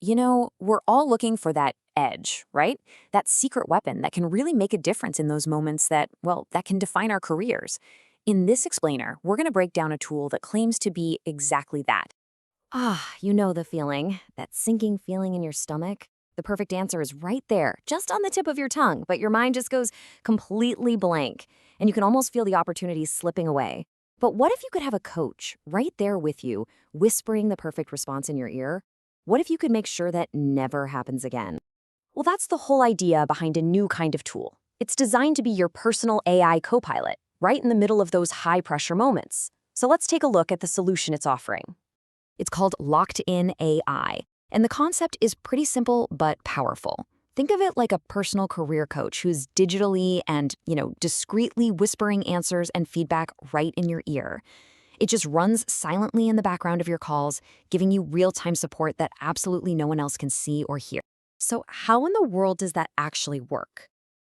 We're all looking for that edge, right? That secret weapon that can really make a difference in those moments that can define our careers. In this explainer, we're going to break down a tool that claims to be exactly that. You know the feeling, that sinking feeling in your stomach. The perfect answer is right there, just on the tip of your tongue, but your mind just goes completely blank, and you can almost feel the opportunities slipping away. But what if you could have a coach right there with you, whispering the perfect response in your ear? What if you could make sure that never happens again? Well, that's the whole idea behind a new kind of tool. It's designed to be your personal AI copilot, right in the middle of those high-pressure moments. So let's take a look at the solution it's offering. It's called LockedIn AI, and the concept is pretty simple but powerful. Think of it like a personal career coach who's digitally and, discreetly whispering answers and feedback right in your ear. It just runs silently in the background of your calls, giving you real-time support that absolutely no one else can see or hear. So how in the world does that actually work?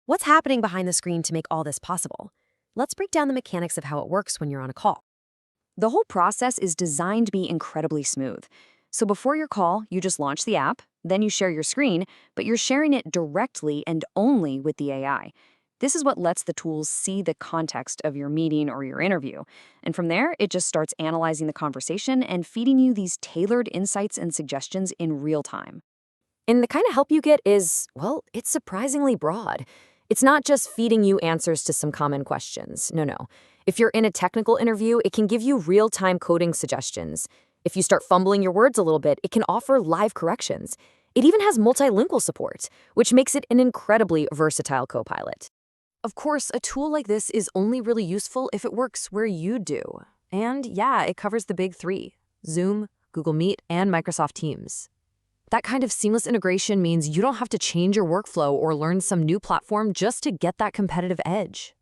What's happening behind the screen to make all this possible? Let's break down the mechanics of how it works when you're on a call. The whole process is designed to be incredibly smooth. So before your call, you just launch the app, then you share your screen, but you're sharing it directly and only with the AI. This is what lets the tools see the context of your meeting or your interview. And from there, it just starts analyzing the conversation and feeding you these tailored insights and suggestions in real time. And the kind of help you get is, well, it's surprisingly broad. It's not just feeding you answers to some common questions. No. If you're in a technical interview, it can give you real-time coding suggestions. If you start fumbling your words a little bit, it can offer live corrections. It even has multilingual support, which makes it an incredibly versatile copilot. Of course, a tool like this is only really useful if it works where you do. And yeah, it covers the big three: Zoom, Google Meet, and Microsoft Teams. That kind of seamless integration means you don't have to change your workflow or learn some new platform just to get that competitive edge.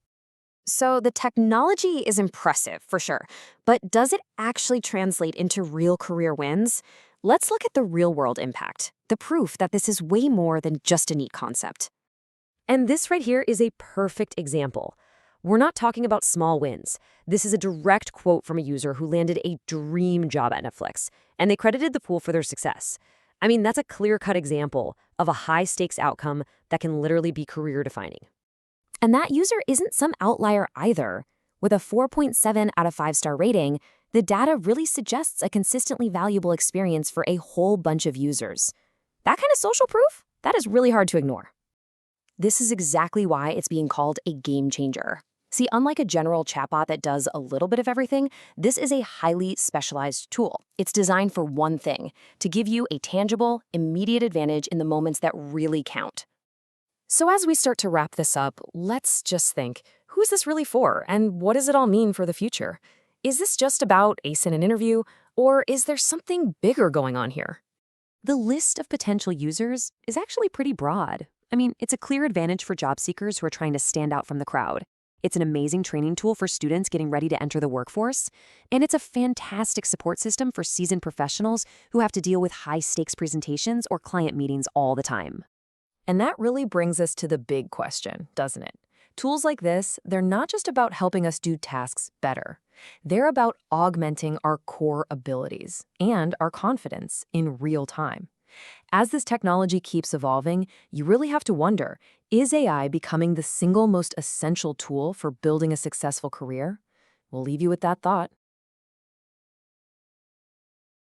So the technology is impressive, for sure, but does it actually translate into real career wins? Let's look at the real-world impact, the proof that this is way more than just a neat concept. And this right here is a perfect example. We're not talking about small wins. This is a direct quote from a user who landed a dream job at Netflix, and they credited the pool for their success. I mean, that's a clear-cut example of a high-stakes outcome that can literally be career-defining. And that user isn't some outlier either. With a 4.7 out of 5-star rating, the data really suggests a consistently valuable experience for a whole bunch of users. That kind of social proof, that is really hard to ignore. This is exactly why it's being called a game changer. See, unlike a general chatbot that does a little bit of everything, this is a highly specialized tool. It's designed for one thing: to give you a tangible, immediate advantage in the moments that really count. So as we start to wrap this up, let's just think, who is this really for, and what does it all mean for the future? Is this just about acing an interview, or is there something bigger going on here? The list of potential users is actually pretty broad. I mean, it's a clear advantage for job seekers who are trying to stand out from the crowd. It's an amazing training tool for students getting ready to enter the workforce, and it's a fantastic support system for seasoned professionals who have to deal with high-stakes presentations or client meetings all the time. And that really brings us to the big question, doesn't it? Tools like this, they're not just about helping us do tasks better. They're about augmenting our core abilities and our confidence in real time. As this technology keeps evolving, you really have to wonder, is AI becoming the single most essential tool for building a successful career? We'll leave you with that thought.